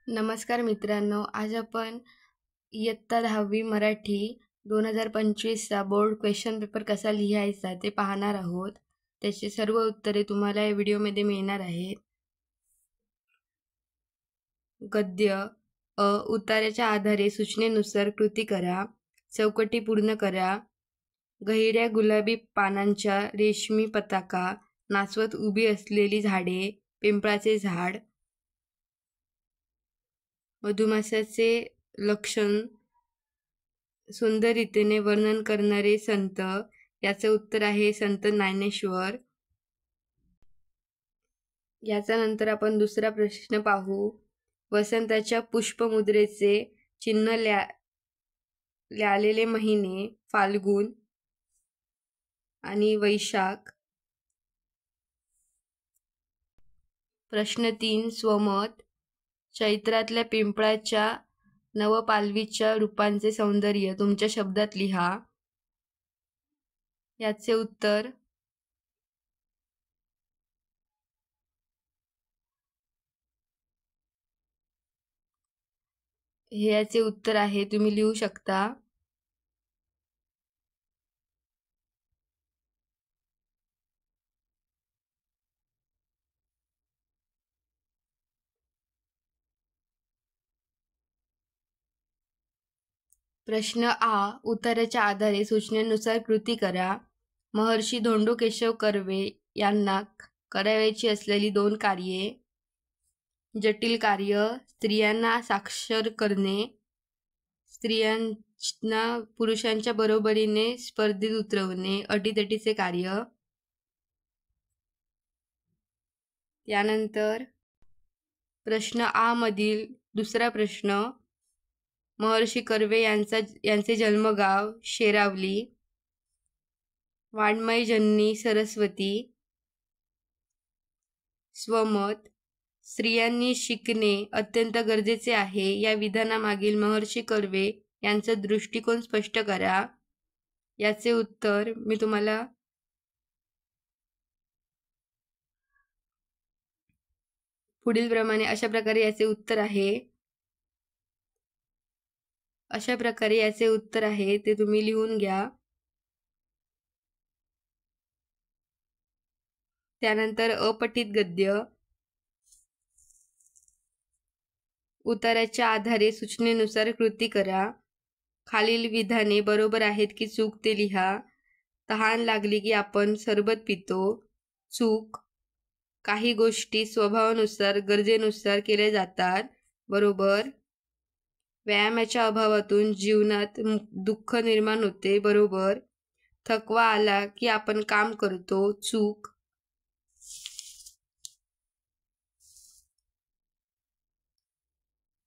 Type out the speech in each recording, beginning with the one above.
नमस्कार मित्रांनो, आज आपण इयत्ता 10वी मराठी 2025चा बोर्ड क्वेश्चन पेपर कसा लिहायचा ते पाहणार आहोत. त्याची सर्व उत्तरे तुम्हाला या व्हिडिओमध्ये मिळणार आहेत. गद्य उताऱ्याच्या आधारे सूचनेनुसार कृती करा. चौकटी पूर्ण करा. गहिऱ्या गुलाबी पानांच्या रेशमी पताका नाचवत उभी असलेली झाडे. पिंपळाचे झाड. मधुमाशाचे लक्षण सुंदर रीतीने वर्णन करणारे संत. याचे उत्तर आहे संत ज्ञानेश्वर. याचा नंतर आपण दुसरा प्रश्न पाहू. वसंताच्या पुष्पमुद्रेचे चिन्ह लिहिलेले महिने फाल्गुन आणि वैशाख. प्रश्न 3 स्वमत. चैत्रातल्या पिंपळाच्या नवपालवीच्या रूपांचे सौंदर्य तुमच्या शब्दात लिहा. याचे उत्तर हे याचे उत्तर आहे. तुम्ही लिहू शकता. प्रश्न आ उताऱ्याच्या आधारे सूचनेनुसार कृती करा. महर्षी धोंडो केशव कर्वे यांना करावयाची असलेली 2 कार्ये. जटिल कार्य. स्त्रियांना साक्षर करणे. स्त्रियांना पुरुषांच्या बरोबरीने स्पर्धेत उतरवणे. अटीतटीचे कार्य. त्यानंतर प्रश्न आ मधील दुसरा प्रश्न. महर्षी कर्वे यांचे जन्मगाव शेरावली. वाङ्मय जननी सरस्वती. स्वमत. स्त्रियांनी शिकणे अत्यंत गरजेचे आहे. या विधानामागील महर्षी कर्वे यांचा दृष्टिकोन स्पष्ट करा. याचे उत्तर मी तुम्हाला पुढील प्रमाणे अशा प्रकारे याचे उत्तर आहे. ते तुम्ही लिहून घ्या. त्यानंतर अपठित गद्य. उताऱ्याच्या आधारे सूचनेनुसार कृती करा. खालील विधाने बरोबर आहेत की चूक ते लिहा. तहान लागली की आपण सरबत पितो. चूक. काही गोष्टी स्वभावानुसार गरजेनुसार केल्या जातात. बरोबर. व्यायामाच्या अभावातून जीवनात दुःख निर्माण होते. बरोबर. थकवा आला की आपण काम करतो. चूक.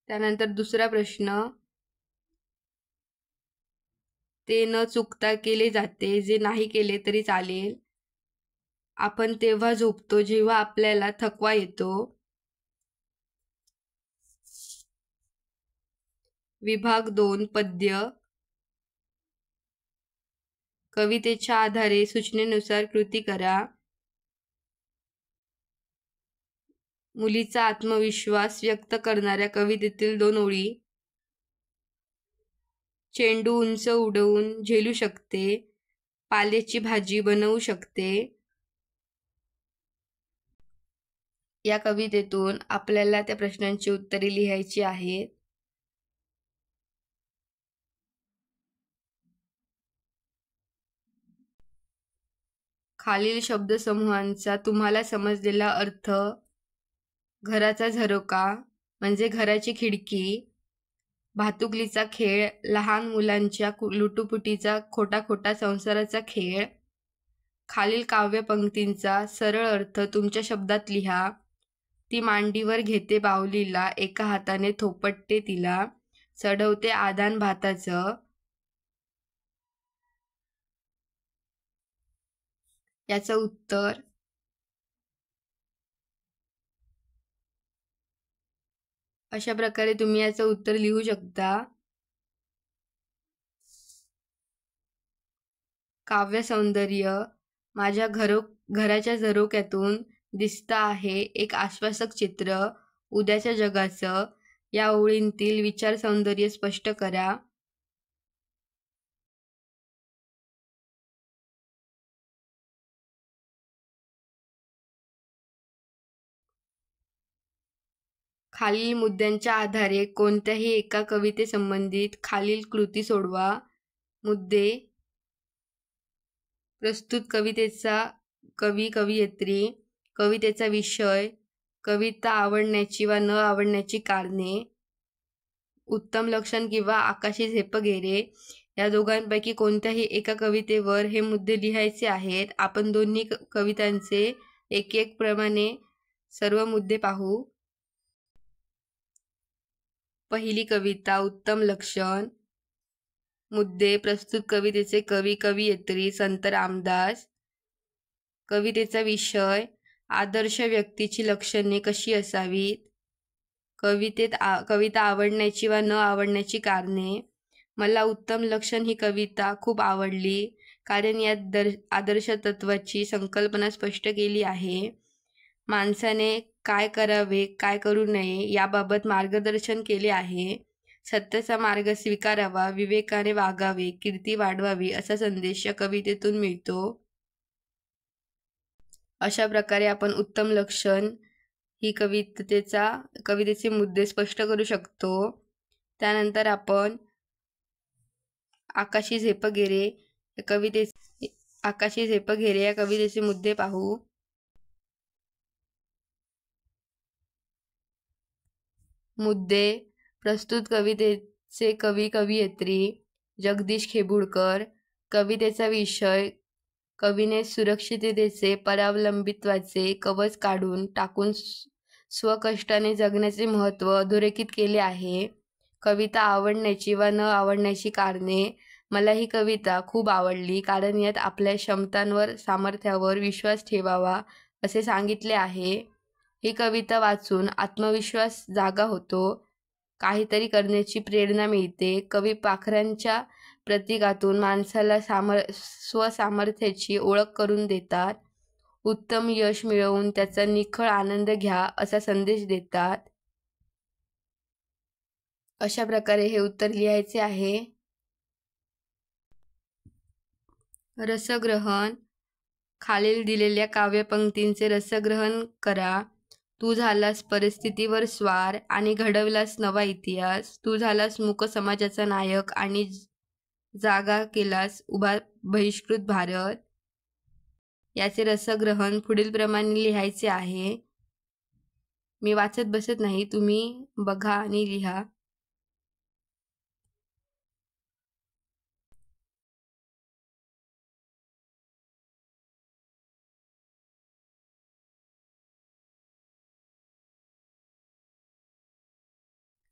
त्यानंतर दुसरा प्रश्न. ते न चुकता केले जाते. जे नाही केले तरी चालेल. आपण तेव्हा झोपतो जेव्हा आपल्याला थकवा येतो. विभाग 2 पद्य. कवितेच्या आधारे सूचनेनुसार कृती करा. मुलीचा आत्मविश्वास व्यक्त करणाऱ्या कवितेतील 2 ओळी. चेंडू उंच उडवून झेलू शकते. पाल्याची भाजी बनवू शकते. या कवितेतून आपल्याला त्या प्रश्नांची उत्तरे लिहायची आहेत. खालील शब्दसमूहांचा तुम्हाला समजलेला अर्थ. घराचा झरोका म्हणजे घराची खिडकी. भातुकलीचा खेळ लहान मुलांच्या लुटुपुटीचा खोटा खोटा संसाराचा खेळ. खालील काव्यपंक्तींचा सरळ अर्थ तुमच्या शब्दात लिहा. ती मांडीवर घेते बाहुलीला, एका हाताने थोपटते तिला, चढवते आदान भाताचं. याचं उत्तर अशा प्रकारे तुम्ही याचं उत्तर लिहू शकता. काव्य सौंदर्य. माझ्या घराच्या झरोक्यातून दिसतं आहे एक आश्वासक चित्र उद्याच्या जगाचं. या ओळींतील विचार सौंदर्य स्पष्ट करा. खालील मुद्द्यांच्या आधारे कोणत्याही एका कवितेसंबंधित खालील कृती सोडवा. मुद्दे: प्रस्तुत कवितेचा कवी कवयित्री, कवितेचा विषय, कविता आवडण्याची वा न आवडण्याची कारणे, उत्तम लक्षण किंवा आकाशी झेपगेरे. या दोघांपैकी कोणत्याही एका कवितेवर हे मुद्दे लिहायचे आहेत. आपण दोन्ही कवितांचे एक एक प्रमाणे सर्व मुद्दे पाहू. पहिली कविता उत्तम लक्षण. मुद्दे: प्रस्तुत कवितेचे कवी कवयित्री संत रामदास. कवितेचा विषय: आदर्श व्यक्तीची लक्षणे कशी असावीत. कविता आवडण्याची वा न आवडण्याची कारणे. मला उत्तम लक्षण ही कविता खूप आवडली कारण यात आदर्श तत्वाची संकल्पना स्पष्ट केली आहे. माणसाने काय करावे काय करू नये याबाबत मार्गदर्शन केले आहे. सत्याचा मार्ग स्वीकारावा, विवेकाने वागावे, कीर्ती वाढवावी असा संदेश या कवितेतून मिळतो. अशा प्रकारे आपण उत्तम लक्षण ही कवितेचे मुद्दे स्पष्ट करू शकतो. त्यानंतर आपण आकाशी झेपगेरे या कवितेचे मुद्दे पाहू. मुद्दे: प्रस्तुत कवितेचे कवी कवयित्री जगदीश खेबुडकर. कवितेचा विषय: कवीने सुरक्षिततेचे परावलंबित्वाचे कवच काढून टाकून स्वकष्टाने जगण्याचे महत्त्व अधोरेखित केले आहे. कविता आवडण्याची वा न आवडण्याची कारणे. मला ही कविता खूप आवडली कारण यात आपल्या क्षमतांवर सामर्थ्यावर विश्वास ठेवावा असे सांगितले आहे. ही कविता वाचून आत्मविश्वास जागा होतो, काहीतरी करण्याची प्रेरणा मिळते. कवी पाखरांच्या प्रतीकातून माणसाला स्वसामर्थ्याची ओळख करून देतात. उत्तम यश मिळवून त्याचा निखळ आनंद घ्या असा संदेश देतात. अशा प्रकारे हे उत्तर लिहायचे आहे. रसग्रहण. खालील दिलेल्या काव्यपंक्तींचे रसग्रहण करा. तू झालास परिस्थितीवर स्वार आणि घडवलास नवा इतिहास. तू झालास मूक समाजाचा नायक आणि जागा केलास उभा बहिष्कृत भारत. याचे रसग्रहण पुढील प्रमाणे लिहायचे आहे. मी वाचत बसत नाही, तुम्ही बघा आणि लिहा.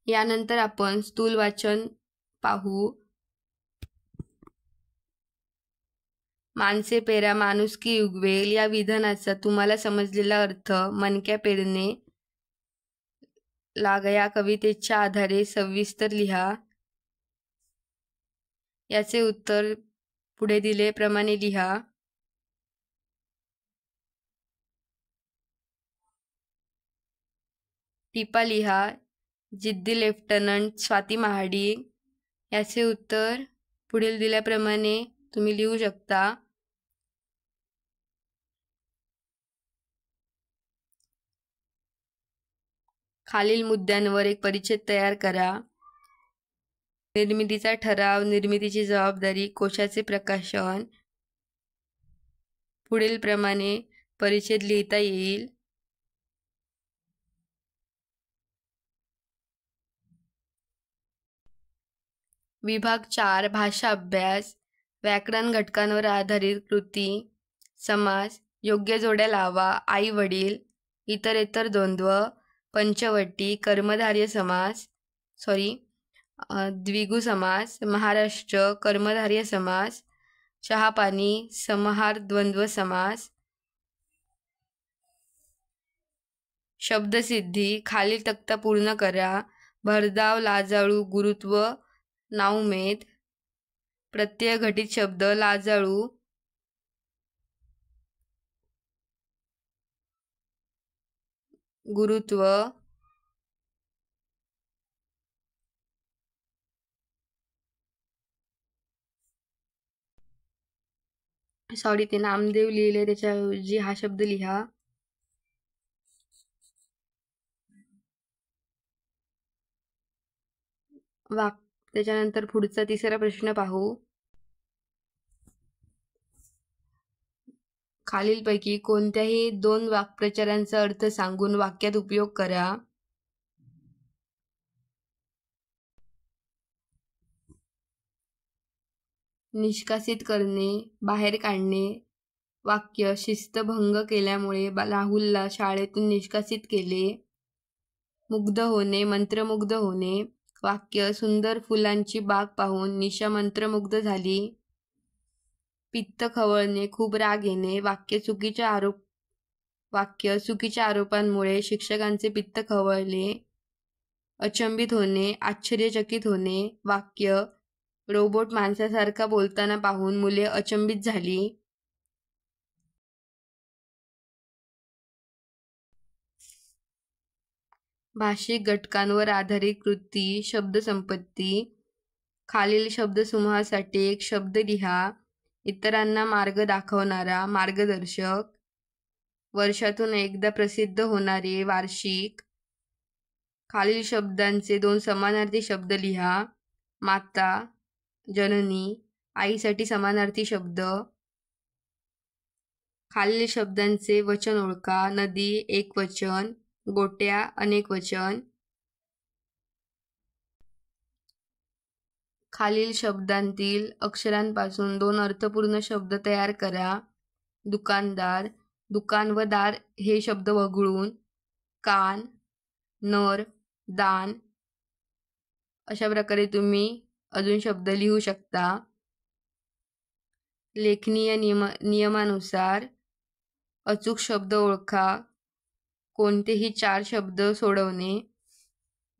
यानंतर आपण स्थूल वाचन पाहू. माणसे पेरा माणुसकी उगवेल या विधानाचा तुम्हाला समजलेला अर्थ मणक्या पेरणे लागा या कवितेच्या आधारे सविस्तर लिहा. याचे उत्तर पुढे दिलेप्रमाणे लिहा. टिपा लिहा. जिद्दी लेफ्टनंट स्वाती महाडिक. याचे उत्तर पुढील दिल्याप्रमाणे तुम्ही लिहू शकता. खालील मुद्द्यांवर एक परिच्छेद तयार करा. निर्मितीचा ठराव, निर्मितीची जबाबदारी, कोशाचे प्रकाशन. पुढील प्रमाणे परिच्छेद लिहिता येईल. विभाग 4 भाषा अभ्यास. व्याकरण घटकांवर आधारित कृती. समास. योग्य जोड्या लावा. आई वडील. इतरेतर द्वंद्व. पंचवटी. कर्मधारय समास द्विगु समास. महाराष्ट्र. कर्मधारय समास. चहापाणी. समाहार द्वंद्व समास. शब्दसिद्धी. खालील तक्ता पूर्ण करा. भरधाव, लाजाळू, गुरुत्व, नाउमेद. प्रत्यय घटित शब्द. लाजाळू. गुरुत्व. सॉरी, ते नामदेव लिहिले, त्याच्याऐवजी हा शब्द लिहा. त्याच्यानंतर पुढचा तिसरा प्रश्न पाहू. खालीलपैकी कोणत्याही 2 वाक्प्रचारांचा अर्थ सांगून वाक्यात उपयोग करा. निष्कासित करणे, बाहेर काढणे. वाक्य शिस्तभंग केल्यामुळे राहुलला शाळेतून निष्कासित केले. मुग्ध होणे, मंत्रमुग्ध होणे. वाक्य सुंदर फुलांची बाग पाहून निशा मंत्रमुग्ध झाली. पित्त खवळणे, खूप राग येणे. वाक्य चुकीच्या आरोपांमुळे शिक्षकांचे पित्त खवळले. अचंबित होणे, आश्चर्यचकित होणे. वाक्य रोबोट माणसासारखा बोलताना पाहून मुले अचंबित झाली. भाषिक घटकांवर आधारित कृती, शब्दसंपत्ती. खालील शब्दसमूहासाठी एक शब्द लिहा. इतरांना मार्ग दाखवणारा, मार्गदर्शक. वर्षातून एकदा प्रसिद्ध होणारे, वार्षिक. खालील शब्दांचे 2 समानार्थी शब्द लिहा. माता, जननी. आईसाठी समानार्थी शब्द. खालील शब्दांचे वचन ओळखा. नदी एकवचन, गोट्या अनेकवचन. खालील शब्दांतील अक्षरांपासून 2 अर्थपूर्ण शब्द तयार करा. दुकानदार, दुकान व दार हे शब्द वगळून. कान, नर, दान. अशा प्रकारे तुम्ही अजून शब्द लिहू शकता. लेखनीय नियमानुसार अचूक शब्द ओळखा. कोणतेही 4 शब्द सोडवणे.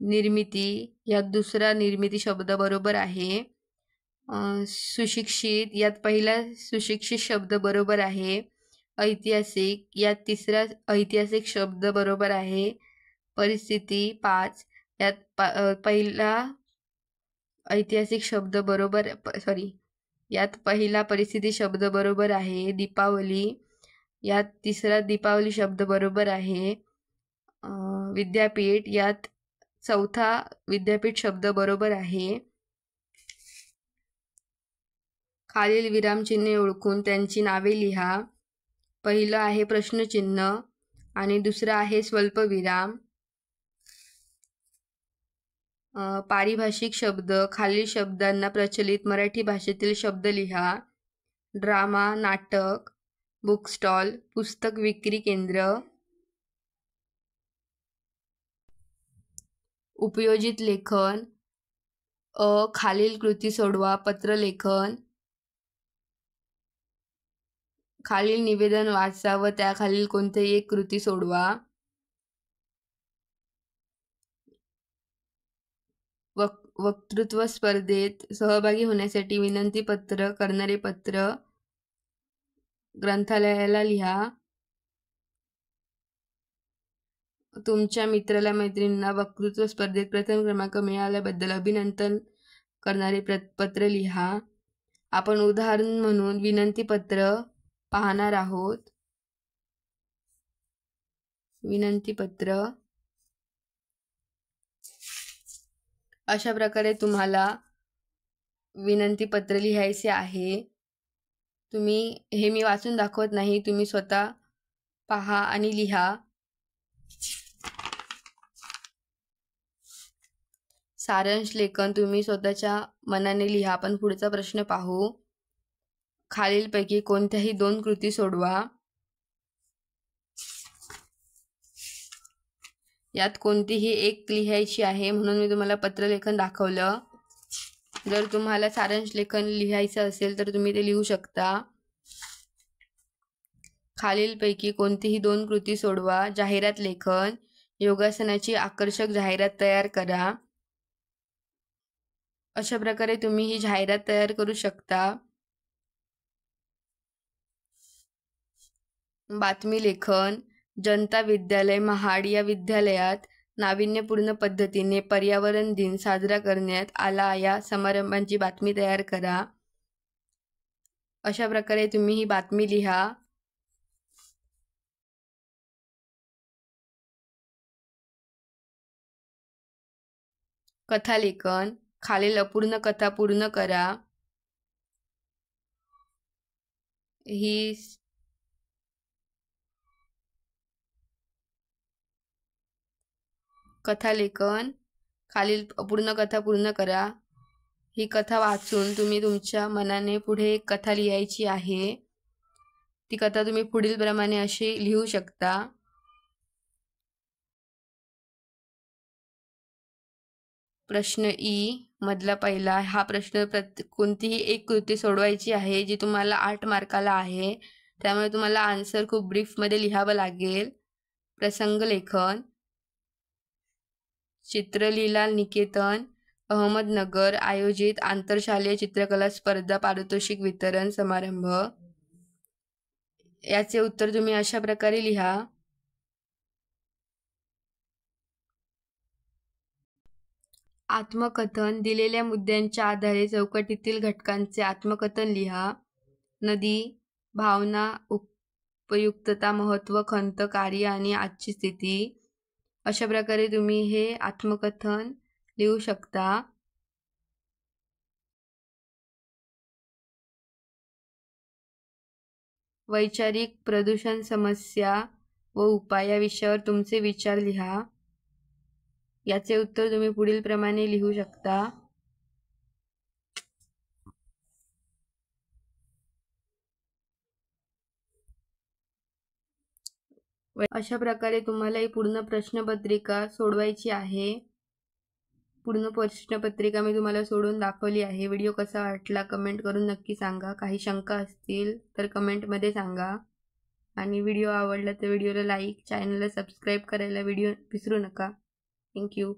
निर्मिती, यात दुसरा निर्मिती शब्द बरोबर आहे. सुशिक्षित, यात पहिला सुशिक्षित शब्द बरोबर आहे. ऐतिहासिक, यात तिसरा ऐतिहासिक शब्द बरोबर आहे. परिस्थिती 5, यात पहिला ऐतिहासिक शब्द बरोबर यात पहिला परिस्थिती शब्द बरोबर आहे. दीपावली, यात तिसरा दीपावली शब्द बरोबर आहे. विद्यापीठ, यात चौथा विद्यापीठ शब्द बरोबर आहे. खालील विरामचिन्हे ओळखून त्यांची नावे लिहा. पहिलं आहे प्रश्नचिन्ह आणि दुसरं आहे स्वल्पविराम. पारिभाषिक शब्द. खालील शब्दांना प्रचलित मराठी भाषेतील शब्द लिहा. ड्रामा, नाटक. बुक स्टॉल, पुस्तक विक्री केंद्र. उपयोजित लेखन. खालील कृती सोडवा. पत्रलेखन. खालील निवेदन वाचा व त्याखालील कोणतीही एक कृती सोडवा. वक्तृत्व स्पर्धेत सहभागी होण्यासाठी विनंती पत्र करणारे पत्र ग्रंथालयाला लिहा. तुमच्या मित्राला मैत्रिणींना वक्तृत्व स्पर्धेत प्रथम क्रमांक मिळाल्याबद्दल अभिनंदन करणारे पत्र लिहा. आपण उदाहरण म्हणून विनंती पत्र पाहणार आहोत. विनंती पत्र. अशा प्रकारे तुम्हाला विनंती पत्र लिहायचे आहे. हे मी वाचून दाखवत नाही, तुम्ही स्वतः पहा आणि लिहा. सारांश लेखन तुम्ही स्वतःच्या मनाने लिहा. आपण पुढचा प्रश्न पाहू. खालीलपैकी कोणत्याही 2 कृती सोडवा. यात कोणतीही एक लिहायची आहे म्हणून मी तुम्हाला पत्रलेखन दाखवलं. जर तुम्हाला सारांश लेखन लिहायचं असेल तर तुम्ही ते लिहू शकता. खालीलपैकी कोणतीही 2 कृती सोडवा. जाहिरात लेखन. योगासनाची आकर्षक जाहिरात तयार करा. अशा प्रकारे तुम्ही ही जाहिरात तयार करू शकता. बातमी लेखन. जनता विद्यालय महाड या विद्यालयात नाविन्यपूर्ण पद्धतीने पर्यावरण दिन साजरा करण्यात आला. या समारंभाची बातमी तयार करा. अशा प्रकारे तुम्ही ही बातमी लिहा. कथालेखन. खालील अपूर्ण कथा पूर्ण करा. ही कथालेखन. खालील अपूर्ण कथा पूर्ण करा. ही कथा वाचून तुम्ही तुमच्या मनाने पुढे एक कथा लिहायची आहे. ती कथा तुम्ही पुढील प्रमाणे अशी लिहू शकता. प्रश्न मधला पहिला हा प्रश्न कोणतीही एक कृती सोडवायची आहे जी तुम्हाला 8 मार्काला आहे. त्यामुळे तुम्हाला आन्सर खूप ब्रीफमध्ये लिहावं लागेल. प्रसंग लेखन. चित्रलीला निकेतन अहमदनगर आयोजित आंतरशालेय चित्रकला स्पर्धा पारितोषिक वितरण समारंभ. याचे उत्तर तुम्ही अशा प्रकारे लिहा. आत्मकथन. दिलेल्या मुद्द्यांच्या आधारे चौकटीतील घटकांचे आत्मकथन लिहा. नदी. भावना, उपयुक्तता, महत्त्व, खंत, कार्य आणि आजची स्थिती. अशा प्रकारे तुम्ही हे आत्मकथन लिहू शकता. वैचारिक. प्रदूषण समस्या व उपाय या विषयावर तुमचे विचार लिहा. याचे उत्तर तुम्ही पुढील प्रमाणे लिहू शकता. अशा प्रकारे तुम्हाला ही पूर्ण प्रश्नपत्रिका सोडवायची आहे. पूर्ण प्रश्नपत्रिका मी तुम्हाला सोडून दाखवली आहे. व्हिडिओ कसा वाटला कमेंट करून नक्की सांगा. काही शंका असतील तर कमेंटमध्ये सांगा. आणि व्हिडिओ आवडला तर व्हिडिओला लाईक, चॅनलला सबस्क्राईब करायला विसरू नका. थँक्यू.